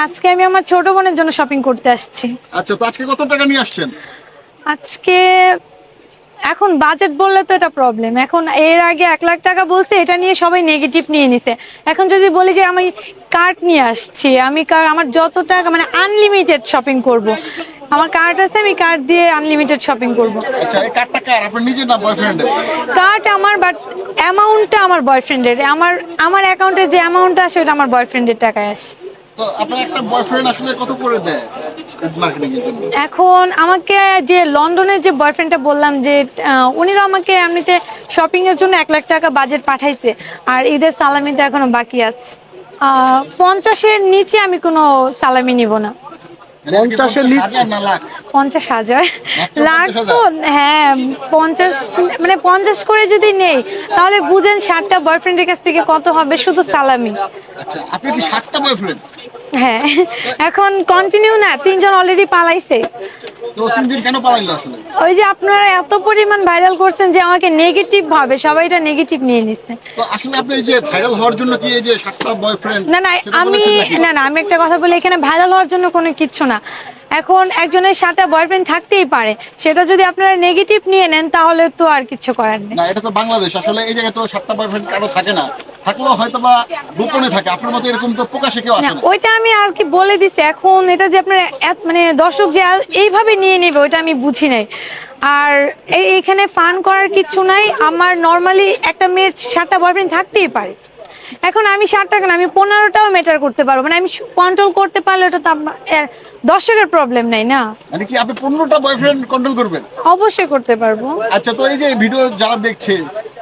আজকে আমি আমার ছোট বোনের জন্য শপিং করতে আসছি। আচ্ছা, তো আজকে কত টাকা নিয়ে আসছেন? আজকে এখন বাজেট বললে তো এটা প্রবলেম। এখন এর আগে 1 লাখ টাকা বলছে, এটা নিয়ে সবাই নেগেটিভ নিয়ে নিছে। এখন যদি বলি যে আমি কার্ড নিয়ে আসছি, আমার যত টাকা মানে আনলিমিটেড শপিং করব। আমার কার্ড আছে, আমি কার্ড দিয়ে আনলিমিটেড শপিং করব। আচ্ছা, এই কার্ডটা কার? আপনার নিজের না বয়ফ্রেন্ডের? কার্ড আমার, বাট অ্যামাউন্টটা আমার বয়ফ্রেন্ডের। আমার অ্যাকাউন্টে যে অ্যামাউন্টটা আসে ওটা আমার বয়ফ্রেন্ডের টাকায় আসে। তো আপনার একটা বয়ফ্রেন্ড আসলে কত করে দেয় মার্কেটিং এর জন্য? এখন আমাকে যে লন্ডনের যে বয়ফ্রেন্ডটা বললাম যে উনি তো আমাকে এমনিতে শপিং এর জন্য 1 লাখ টাকা বাজেট পাঠাইছে, আর ঈদের সালামিতে এখনো বাকি আছে। 50-এর নিচে আমি কোনো সালামি নিব না। 50-এর নিচে না লাখ? 50,000 মাত্র লাখ 50,000? তো হ্যাঁ, 50 মানে 50 করে যদি নেই তাহলে বুঝেন 60টা বয়ফ্রেন্ডের কাছ থেকে কত হবে শুধু সালামি। আচ্ছা, আপনি কি 60টা বয়ফ্রেন্ড? হ্যাঁ, এখন কন্টিনিউ না, 3জন অলরেডি পালাইছে। তো 3 দিন কেন পালাইলো আসলে? ওই যে আপনারা এত পরিমাণ ভাইরাল করছেন যে আমাকে নেগেটিভ ভাবে সবাই এটা নেগেটিভ নিয়ে নিচ্ছে। তো আসলে আপনি এই যে ভাইরাল হওয়ার জন্য কি এই যে 60টা বয়ফ্রেন্ড? না না, আমি একটা কথা বলি, এখানে ভাইরাল হওয়ার জন্য কোনো কিচ্ছু না। এখন একজনের 7টা বয়ফ্রেন্ড থাকতেই পারে, সেটা যদি আপনারা নেগেটিভ নিয়ে নেন তাহলে তো আর কিছু করার নেই। না, এটা তো বাংলাদেশ, আসলে এই জায়গায় তো 7টা বয়ফ্রেন্ড কারো থাকে না, থাকলেও হয়তো বা গোপনে থাকে। আপনার মতো এরকম তো প্রকাশে কেউ আসে না, না। ওইটা আমি আর কি বলে দিছি। এখন এটা যে আপনারা মানে দর্শক যে এইভাবে নিয়ে নেবে ওইটা আমি বুঝি নাই। আর এইখানে ফান করার কিচ্ছু নাই। আমার নর্মালি একটা মেয়ের 7টা বয়ফ্রেন্ড থাকতেই পারে। এখন আমি 7টা কেন, আমি 15টাও ম্যাটার করতে পারবো, মানে আমি কন্ট্রোল করতে পারলে ওটা তো দর্শকের প্রবলেম নাই না। মানে কি আপনি 15টা বয়ফ্রেন্ড কন্ট্রোল করবেন? অবশ্যই করতে পারবো। আচ্ছা, তো এই যে ভিডিও যারা দেখছে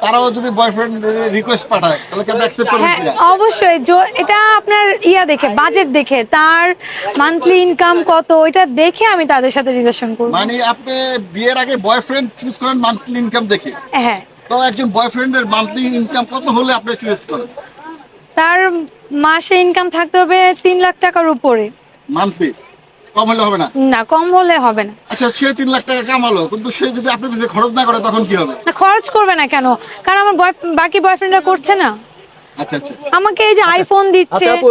তারাও যদি বয়ফ্রেন্ড রিকোয়েস্ট পাঠায় তাহলে কি আপনি অ্যাকসেপ্ট করবেন হ্যাঁ, কিনা? অবশ্যই। এটা আপনার দেখে, বাজেট দেখে, তার মান্থলি ইনকাম কত ওইটা দেখে আমি তাদের সাথে রিলেশন করব। মানে আপনি বিয়ের আগে বয়ফ্রেন্ড চুজ করেন মান্থলি ইনকাম দেখে? হ্যাঁ। তো একজন বয়ফ্রেন্ডের মান্থলি ইনকাম কত হলে আপনি চুজ করেন? তার মাসে ইনকাম থাকতে হবে 3 লাখ টাকার উপরে। মান্থলি? কম হলে হবে না? না, কম হলে হবে না। আচ্ছা, সে 3 লাখ টাকা কামালো, কিন্তু সে যদি আপনার পিছনে খরচ না করে তখন কি হবে? না, খরচ করবে না কেন? কারণ আমার বাকি বয়ফ্রেন্ডরা করছে না। আচ্ছা আচ্ছা। আমাকে এই যে আইফোন দিচ্ছে। আচ্ছা আপু।